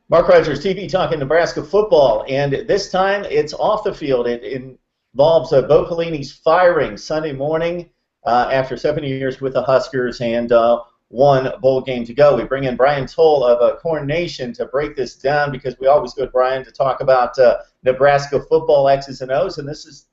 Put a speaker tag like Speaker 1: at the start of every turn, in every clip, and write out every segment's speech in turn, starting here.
Speaker 1: Mark Rogers TV talking Nebraska football, and this time it's off the field. It involves Bo Pellini's firing Sunday morning after 7 years with the Huskers and one bowl game to go. We bring in Brian Towle of Corn Nation to break this down because we always go to Brian to talk about Nebraska football X's and O's, and this is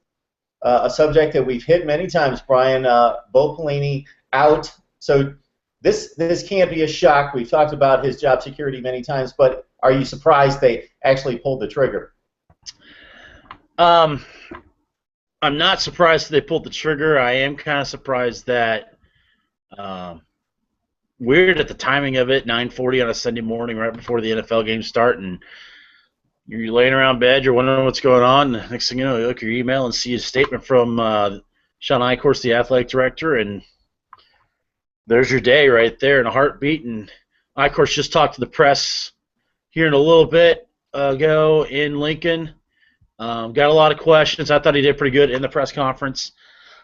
Speaker 1: a subject that we've hit many times, Brian. Bo Pellini out, so this can't be a shock. We've talked about his job security many times, but are you surprised they actually pulled the trigger?
Speaker 2: I'm not surprised they pulled the trigger. I am kind of surprised that weird at the timing of it, 9:40 on a Sunday morning right before the NFL games start, and you're laying around bed, you're wondering what's going on. Next thing you know, you look at your email and see a statement from Sean Eichhorst, the athletic director, and there's your day right there in a heartbeat. And Eichhorst just talked to the press here in a little bit ago in Lincoln. Got a lot of questions. I thought he did pretty good in the press conference.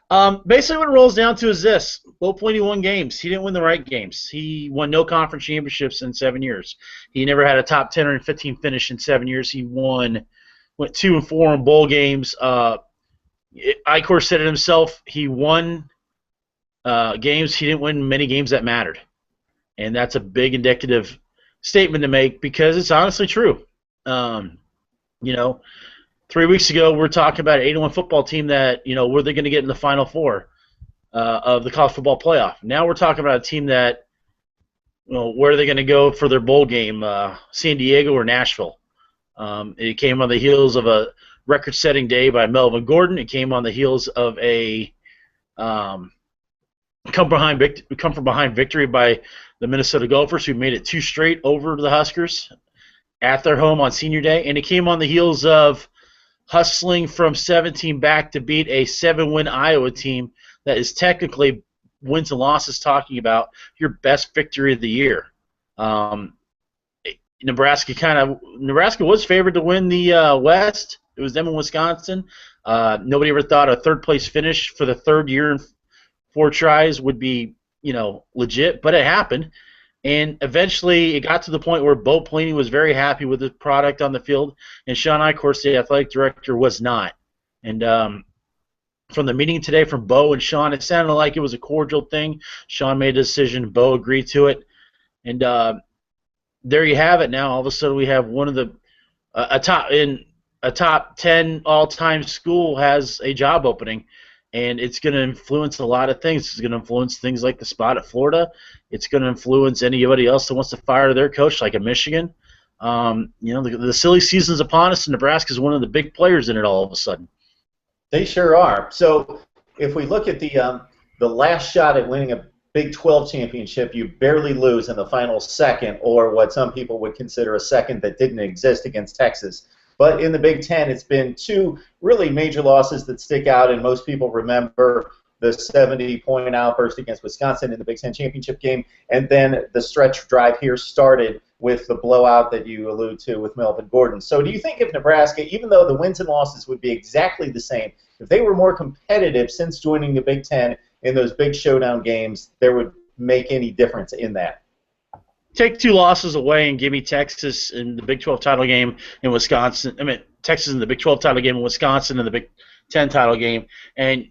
Speaker 2: Basically what it rolls down to is this. Bo Pellini won games. He didn't win the right games. He won no conference championships in 7 years. He never had a top 10 or 15 finish in 7 years. He went 2-4 in bowl games. Eichhorst said it himself. He won games. He didn't win many games that mattered. And that's a big indicative statement to make because it's honestly true. 3 weeks ago, we were talking about an 8-1 football team that, were they going to get in the Final Four of the college football playoff? Now we're talking about a team that, where are they going to go for their bowl game, San Diego or Nashville? It came on the heels of a record-setting day by Melvin Gordon. It came on the heels of a come from behind victory by the Minnesota Gophers, who made it 2 straight over the Huskers at their home on Senior Day. And it came on the heels of hustling from 17 back to beat a 7-win Iowa team that is technically wins and losses talking about your best victory of the year. Nebraska was favored to win the West. It was them and Wisconsin. Nobody ever thought a third-place finish for the third year in 4 tries would be, legit, but it happened. And eventually it got to the point where Bo Pellini was very happy with the product on the field, and Sean Eichhorst, the athletic director, was not. And from the meeting today from Bo and Sean, it sounded like it was a cordial thing. Sean made a decision. Bo agreed to it. And there you have it now. All of a sudden we have one of the a top 10 all-time school has a job opening. And it's going to influence a lot of things. It's going to influence things like the spot at Florida. It's going to influence anybody else that wants to fire their coach, like a Michigan. The silly season's upon us, and Nebraska's one of the big players in it all of a sudden.
Speaker 1: They sure are. So if we look at the last shot at winning a Big 12 championship, you barely lose in the final second, or what some people would consider a second that didn't exist against Texas. But in the Big Ten, it's been 2 really major losses that stick out, and most people remember the 70-point outburst against Wisconsin in the Big Ten championship game, and then the stretch drive here started with the blowout that you allude to with Melvin Gordon. So do you think if Nebraska, even though the wins and losses would be exactly the same, if they were more competitive since joining the Big Ten in those big showdown games, there would make any difference in that?
Speaker 2: Take 2 losses away and give me Texas in the Big 12 title game in Wisconsin. Texas in the Big 12 title game in Wisconsin in the Big 10 title game. And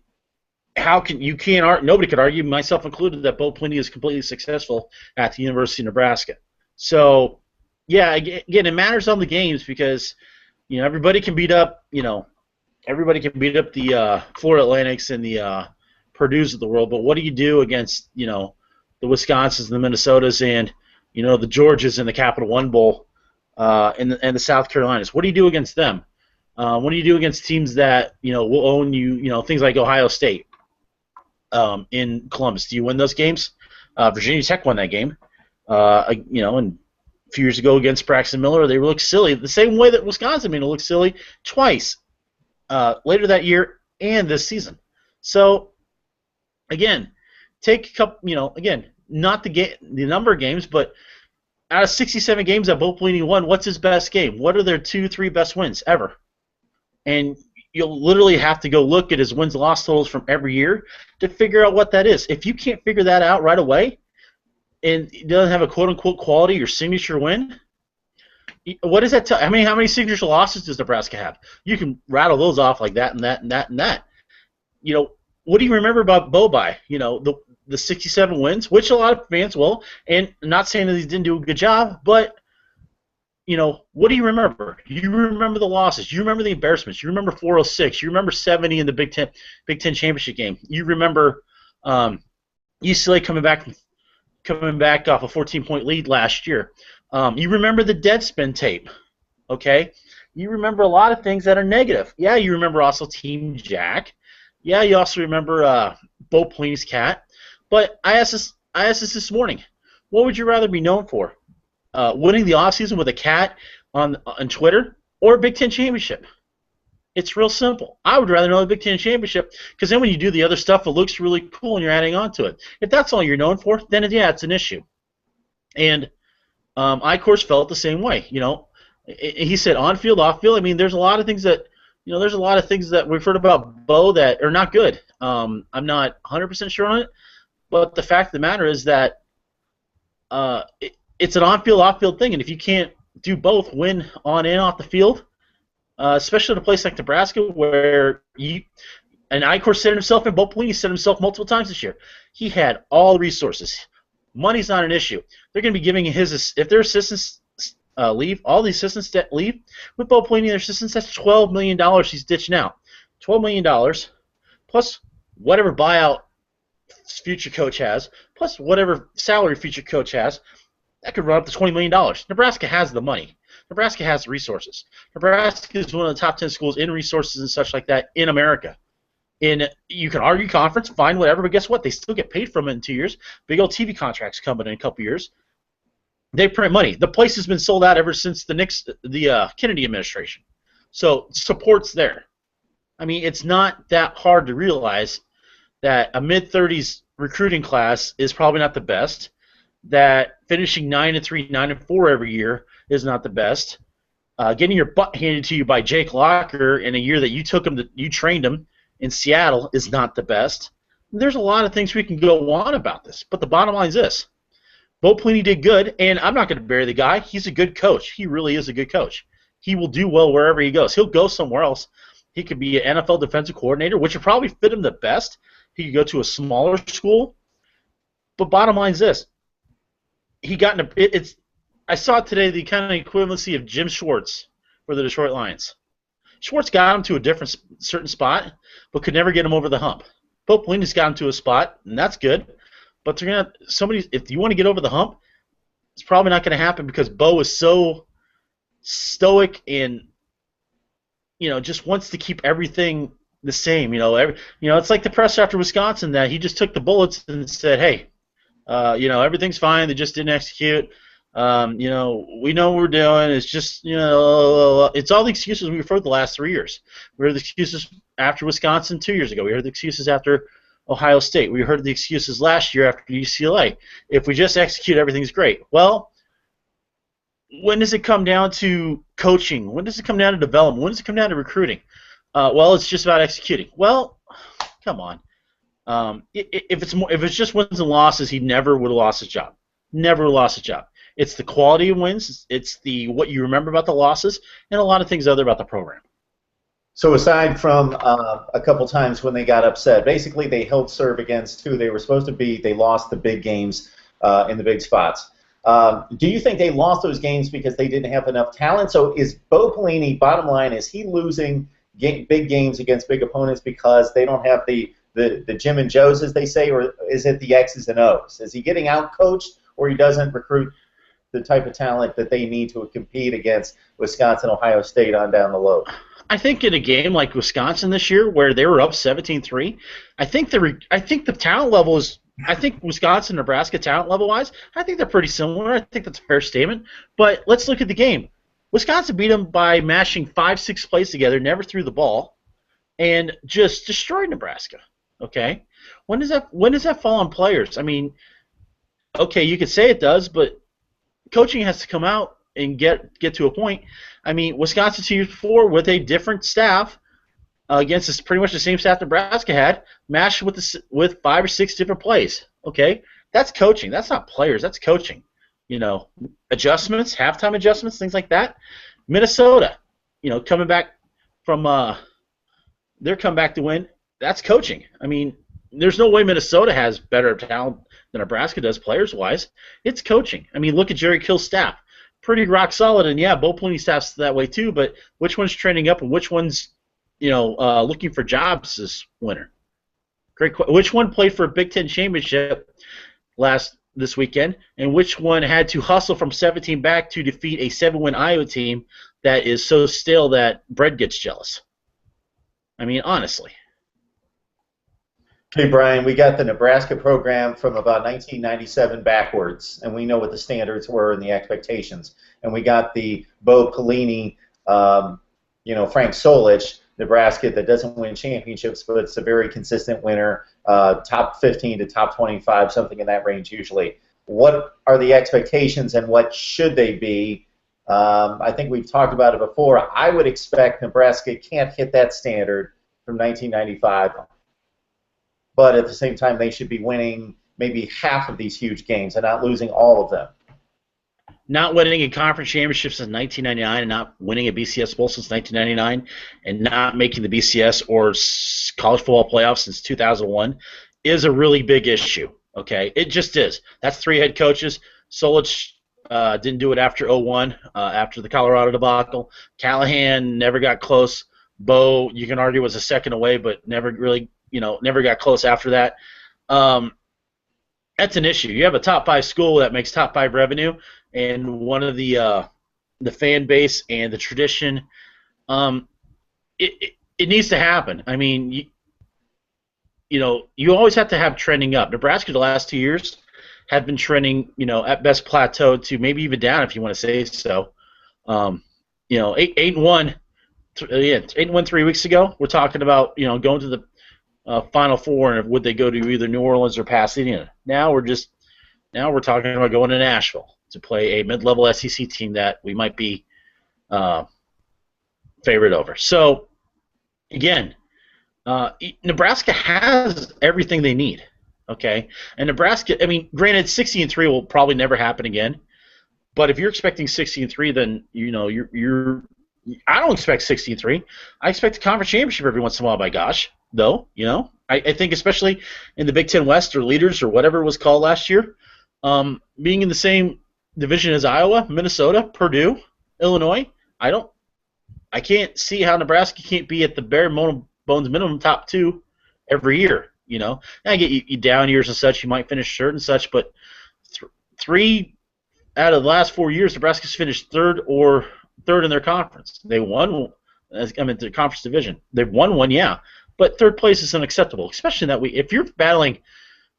Speaker 2: nobody could argue, myself included, that Bo Pellini is completely successful at the University of Nebraska. So, yeah, again, it matters on the games because, everybody can beat up, the Florida Atlantics and the Purdue's of the world. But what do you do against, the Wisconsins and the Minnesotas and the Georgias in the Capital One Bowl and the South Carolinas? What do you do against them? What do you do against teams that will own you? Things like Ohio State in Columbus. Do you win those games? Virginia Tech won that game. And a few years ago against Braxton Miller, they looked silly the same way that Wisconsin made it look silly twice later that year and this season. So again, take a couple. Not the number of games, but out of 67 games that Bo Pellini won, what's his best game? What are their 2-3 best wins ever? And you'll literally have to go look at his wins-loss totals from every year to figure out what that is. If you can't figure that out right away, and it doesn't have a quote-unquote quality or signature win, What does that tell? I mean, how many signature losses does Nebraska have? You can rattle those off like that and that and that and that. You know, what do you remember about Bo by? You know, the 67 wins, which a lot of fans will, and not saying that he didn't do a good job, but you know, what do you remember? You remember the losses. You remember the embarrassments. You remember 406. You remember 70 in the Big Ten championship game. You remember UCLA coming back off a 14-point lead last year. You remember the Deadspin tape, okay? You remember a lot of things that are negative. Yeah, you remember also Team Jack. Yeah, you also remember Bo Pellini's cat. But I asked this morning. What would you rather be known for? Winning the offseason with a cat on Twitter or a Big Ten championship? It's real simple. I would rather know the Big Ten championship because then when you do the other stuff, it looks really cool and you're adding on to it. If that's all you're known for, then yeah, it's an issue. And I, of course, felt the same way. You know, he said on field, off field. I mean, there's a lot of things that we've heard about Bo that are not good. I'm not 100% sure on it, but the fact of the matter is that it's an on-field, off-field thing, and if you can't do both, win on and off the field, especially in a place like Nebraska where and Icor said himself and Bo Pellini said himself multiple times this year, he had all the resources. Money's not an issue. They're going to be giving if their assistants leave, all the assistants that leave, with Bo Pellini and their assistants, that's $12 million he's ditching out. $12 million plus whatever buyout future coach has, plus whatever salary future coach has, that could run up to $20 million. Nebraska has the money. Nebraska has the resources. Nebraska is one of the top 10 schools in resources and such like that in America. You can argue conference, fine, whatever, but guess what? They still get paid from it in 2 years. Big old TV contracts coming in a couple years. They print money. The place has been sold out ever since the Kennedy administration. So support's there. I mean, it's not that hard to realize that a mid-30s recruiting class is probably not the best, that finishing 9-3, 9-4 every year is not the best, getting your butt handed to you by Jake Locker in a year that you trained him in Seattle is not the best. There's a lot of things we can go on about this, but the bottom line is this. Bo Pellini did good, and I'm not going to bury the guy. He's a good coach. He really is a good coach. He will do well wherever he goes. He'll go somewhere else. He could be an NFL defensive coordinator, which would probably fit him the best. He could go to a smaller school. But bottom line is this. I saw today the kind of equivalency of Jim Schwartz for the Detroit Lions. Schwartz got him to a certain spot, but could never get him over the hump. Bo Pellini's got him to a spot, and that's good. But if you want to get over the hump, it's probably not going to happen because Bo is so stoic and just wants to keep everything the same. It's like the press after Wisconsin that he just took the bullets and said, "Hey, everything's fine. They just didn't execute. We know what we're doing. It's just, it's all the excuses we've heard the last 3 years. We heard the excuses after Wisconsin 2 years ago. We heard the excuses after Ohio State. We heard the excuses last year after UCLA. If we just execute, everything's great. Well, when does it come down to coaching? When does it come down to development? When does it come down to recruiting? Well, it's just about executing. Well, come on. If it's just wins and losses, he never would have lost his job. Never would have lost his job. It's the quality of wins. It's what you remember about the losses, and a lot of things other about the program.
Speaker 1: So aside from a couple times when they got upset, basically they held serve against who they were supposed to beat. They lost the big games in the big spots. Do you think they lost those games because they didn't have enough talent? So is Bo Pellini, bottom line, is he losing big games against big opponents because they don't have the Jim and Joes, as they say, or is it the X's and O's? Is he getting out-coached, or he doesn't recruit the type of talent that they need to compete against Wisconsin, Ohio State on down the road?
Speaker 2: I think in a game like Wisconsin this year, where they were up 17-3, I think the talent level is. I think Wisconsin, Nebraska, talent level-wise, I think they're pretty similar. I think that's a fair statement. But let's look at the game. Wisconsin beat them by mashing 5-6 plays together, never threw the ball, and just destroyed Nebraska. Okay, when does that fall on players? I mean, okay, you could say it does, but coaching has to come out and get to a point. I mean, Wisconsin 2 years before with a different staff against pretty much the same staff Nebraska had, mashed with 5 or 6 different plays. Okay, that's coaching. That's not players. That's coaching. adjustments, halftime adjustments, things like that. Minnesota, coming back from their comeback to win, that's coaching. I mean, there's no way Minnesota has better talent than Nebraska does players-wise. It's coaching. I mean, look at Jerry Kill's staff. Pretty rock solid, and yeah, Bo Pelini staff's that way too, but which one's training up and which one's, looking for jobs this winter? Great question. Which one played for a Big Ten championship this weekend, and which one had to hustle from 17 back to defeat a 7-win Iowa team that is so stale that Brett gets jealous? I mean, honestly.
Speaker 1: Okay, Brian, we got the Nebraska program from about 1997 backwards, and we know what the standards were and the expectations. And we got the Bo Pelini, Frank Solich, Nebraska that doesn't win championships, but it's a very consistent winner, top 15 to top 25, something in that range usually. What are the expectations and what should they be? I think we've talked about it before. I would expect Nebraska can't hit that standard from 1995. But at the same time, they should be winning maybe half of these huge games and not losing all of them.
Speaker 2: Not winning a conference championship since 1999 and not winning a BCS Bowl since 1999 and not making the BCS or college football playoffs since 2001 is a really big issue, okay? It just is. That's 3 head coaches. Solich didn't do it after 2001, after the Colorado debacle. Callahan never got close. Bo, you can argue, was a second away, but never really never got close after that. That's an issue. You have a top 5 school that makes top 5 revenue, and one of the fan base and the tradition. It needs to happen. I mean, you always have to have trending up. Nebraska the last 2 years have been trending, at best plateaued to maybe even down if you want to say so. 8-1. 8-1 3 weeks ago. We're talking about going to the Final Four, and would they go to either New Orleans or Pasadena? Now we're talking about going to Nashville to play a mid-level SEC team that we might be favored over. So again, Nebraska has everything they need. Okay, and Nebraska. I mean, granted, 60-3 will probably never happen again. But if you're expecting 60-3, then you're. I don't expect 60-3. I expect a conference championship every once in a while. By gosh. Though, I think especially in the Big Ten West or Leaders or whatever it was called last year, being in the same division as Iowa, Minnesota, Purdue, Illinois, I can't see how Nebraska can't be at the bare bones minimum top 2 every year. I get you down years and such, you might finish third and such, but 3 out of the last 4 years, Nebraska's finished third in their conference. They won. The conference division. They've won one, yeah. But third place is unacceptable, especially that week. If you're battling,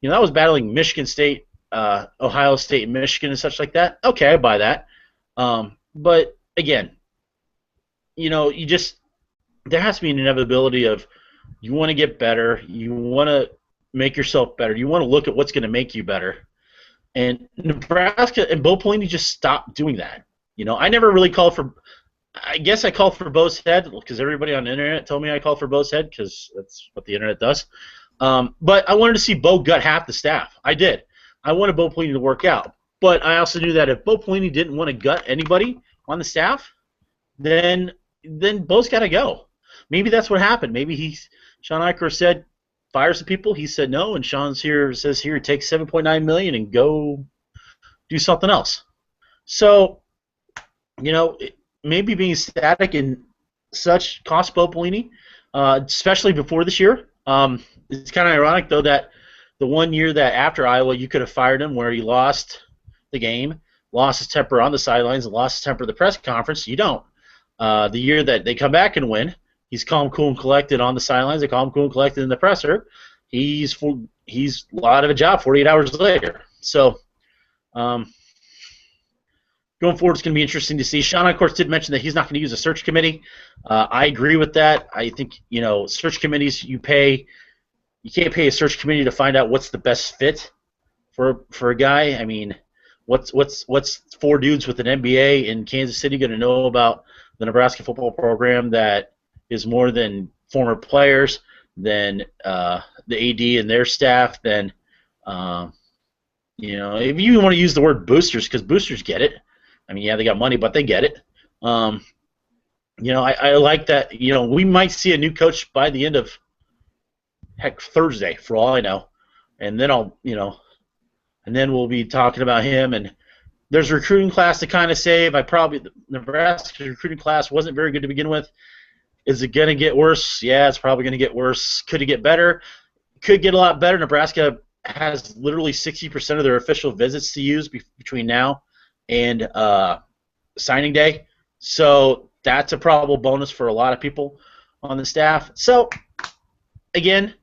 Speaker 2: I was battling Michigan State, Ohio State, and Michigan and such like that. Okay, I buy that. But again, there has to be an inevitability of you want to get better, you want to make yourself better, you want to look at what's going to make you better. And Nebraska and Bo Pelini just stopped doing that. I never really called for. I guess I called for Bo's head because everybody on the internet told me I called for Bo's head because that's what the internet does. But I wanted to see Bo gut half the staff. I did. I wanted Bo Pelini to work out. But I also knew that if Bo Pelini didn't want to gut anybody on the staff, then Bo's got to go. Maybe that's what happened. Maybe Sean Eicher said fire some people. He said no, and Sean says here take $7.9 million and go do something else. So, maybe being static and such cost Bo Pelini, especially before this year. It's kind of ironic, though, that the 1 year that after Iowa you could have fired him where he lost the game, lost his temper on the sidelines, and lost his temper at the press conference, you don't. The year that they come back and win, he's calm, cool, and collected on the sidelines, and calm, cool, and collected in the presser. He's out of a job 48 hours later. So, going forward, it's going to be interesting to see. Sean, of course, did mention that he's not going to use a search committee. I agree with that. I think, search committees you can't pay a search committee to find out what's the best fit for a guy. I mean, what's 4 dudes with an MBA in Kansas City going to know about the Nebraska football program that is more than former players, than the AD and their staff, than if you want to use the word boosters, because boosters get it. I mean, yeah, they got money, but they get it. I like that. We might see a new coach by the end of Thursday, for all I know, and then and then we'll be talking about him. And there's a recruiting class to kind of save. The Nebraska recruiting class wasn't very good to begin with. Is it going to get worse? Yeah, it's probably going to get worse. Could it get better? Could get a lot better. Nebraska has literally 60% of their official visits to use between now and signing day. So that's a probable bonus for a lot of people on the staff. So, again,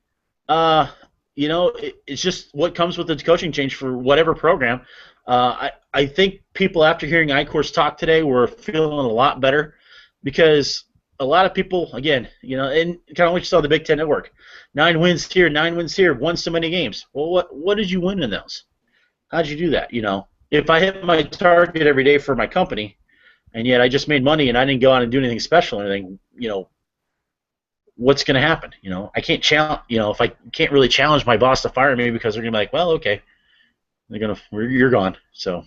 Speaker 2: it's just what comes with the coaching change for whatever program. I think people, after hearing Icor's talk today, were feeling a lot better because a lot of people, again, and kind of what you saw on the Big Ten Network, 9 wins here, 9 wins here, won so many games. Well, what did you win in those? How did you do that? If I hit my target every day for my company, and yet I just made money and I didn't go out and do anything special or anything, what's going to happen? I can't challenge. If I can't really challenge my boss to fire me because they're going to be like, well, okay, you're gone. So.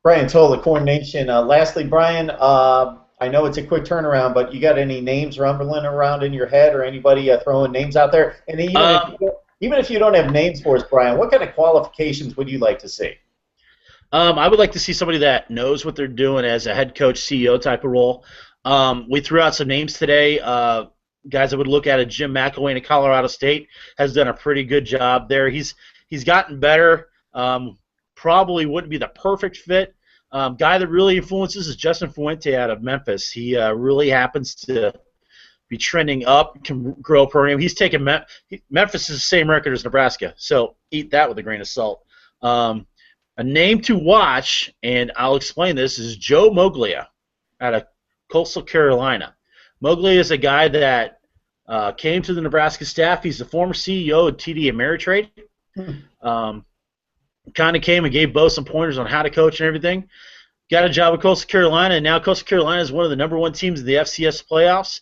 Speaker 1: Brian Towle of SB Nation. Lastly, Brian, I know it's a quick turnaround, but you got any names rumbling around in your head or anybody throwing names out there? And even if you don't have names for us, Brian, what kind of qualifications would you like to see?
Speaker 2: I would like to see somebody that knows what they're doing as a head coach, CEO type of role. We threw out some names today. Guys I would look at Jim McElwain at Colorado State has done a pretty good job there. He's gotten better. Probably wouldn't be the perfect fit. Guy that really influences is Justin Fuente out of Memphis. He really happens to be trending up, can grow a program. He's taken Memphis is the same record as Nebraska, so eat that with a grain of salt. A name to watch, and I'll explain this, is Joe Moglia out of Coastal Carolina. Moglia is a guy that came to the Nebraska staff. He's the former CEO of TD Ameritrade. Kind of came and gave Bo some pointers on how to coach and everything. Got a job at Coastal Carolina, and now Coastal Carolina is one of the #1 teams in the FCS playoffs.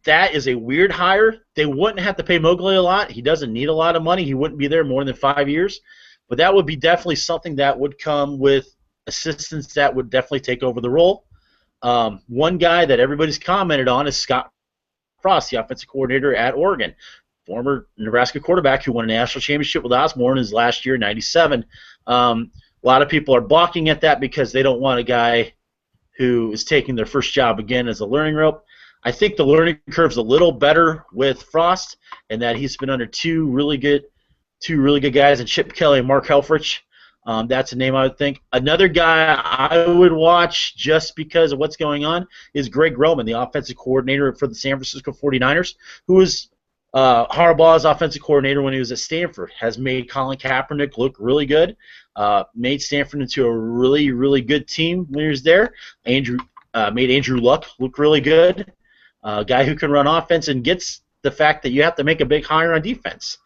Speaker 2: That is a weird hire. They wouldn't have to pay Moglia a lot. He doesn't need a lot of money. He wouldn't be there more than 5 years. But that would be definitely something that would come with assistants that would definitely take over the role. One guy that everybody's commented on is Scott Frost, the offensive coordinator at Oregon. Former Nebraska quarterback who won a national championship with Osborne his last year, 97. A lot of people are balking at that because they don't want a guy who is taking their first job again as a learning rope. I think the learning curve's a little better with Frost, and that he's been under two really good guys, in Chip Kelly and Mark Helfrich. That's a name I would think. Another guy I would watch just because of what's going on is Greg Roman, the offensive coordinator for the San Francisco 49ers, who was Harbaugh's offensive coordinator when he was at Stanford, has made Colin Kaepernick look really good, made Stanford into a really, really good team when he was there. Made Andrew Luck look really good. A guy who can run offense and gets the fact that you have to make a big hire on defense.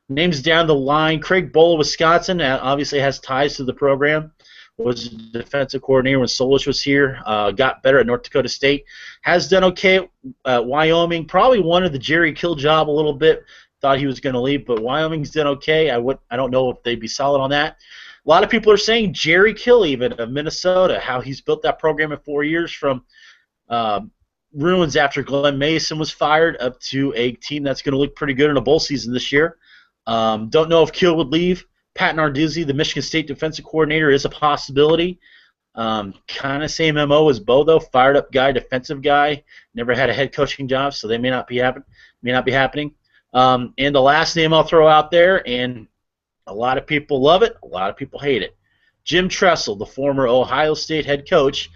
Speaker 2: Names down the line. Craig Bowl of Wisconsin obviously has ties to the program. Was defensive coordinator when Solich was here. Got better at North Dakota State. Has done okay at Wyoming. Probably wanted the Jerry Kill job a little bit. Thought he was going to leave, but Wyoming's done okay. I don't know if they'd be solid on that. A lot of people are saying Jerry Kill, even of Minnesota, how he's built that program in 4 years from ruins after Glenn Mason was fired up to a team that's going to look pretty good in a bowl season this year. Don't know if Kill would leave. Pat Narduzzi, the Michigan State defensive coordinator, is a possibility. Kind of same MO as Bo, though. Fired up guy, defensive guy. Never had a head coaching job, so they may not be happening. And the last name I'll throw out there, and a lot of people love it, a lot of people hate it. Jim Tressel, the former Ohio State head coach,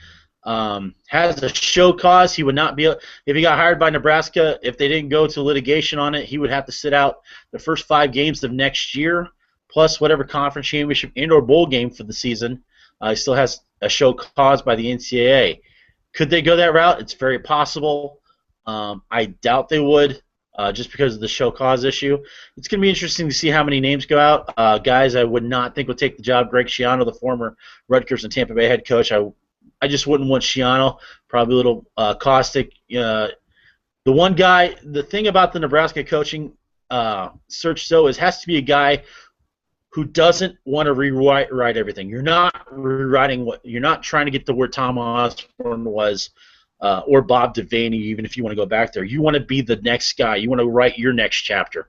Speaker 2: has a show cause. He would not be, if he got hired by Nebraska, if they didn't go to litigation on it, he would have to sit out the first 5 games of next year, plus whatever conference championship and/or bowl game for the season. He still has a show cause by the NCAA. Could they go that route? It's very possible. I doubt they would, just because of the show cause issue. It's going to be interesting to see how many names go out. Guys I would not think would take the job. Greg Schiano, the former Rutgers and Tampa Bay head coach. I just wouldn't want Schiano. Probably a little caustic. The one guy, the thing about the Nebraska coaching search so is has to be a guy who doesn't want to rewrite everything. You're not rewriting what you're not trying to get to where Tom Osborne was, or Bob Devaney, even if you want to go back there. You want to be the next guy. You want to write your next chapter.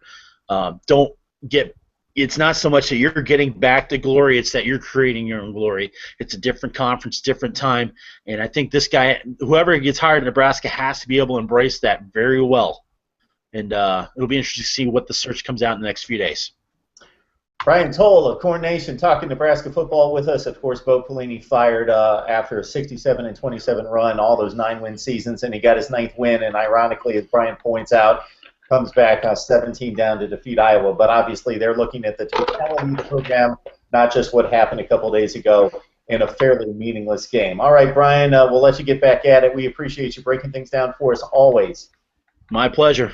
Speaker 2: Don't get. It's not so much that you're getting back to glory; it's that you're creating your own glory. It's a different conference, different time, and I think this guy, whoever gets hired in Nebraska, has to be able to embrace that very well. And it'll be interesting to see what the search comes out in the next few days.
Speaker 1: Brian Towle of Corn Nation talking Nebraska football with us. Of course, Bo Pellini fired after a 67-27 run, all those 9-win seasons, and he got his 9th win. And ironically, as Brian points out, comes back 17 down to defeat Iowa. But obviously, they're looking at the totality of the program, not just what happened a couple days ago in a fairly meaningless game. All right, Brian, we'll let you get back at it. We appreciate you breaking things down for us always.
Speaker 2: My pleasure.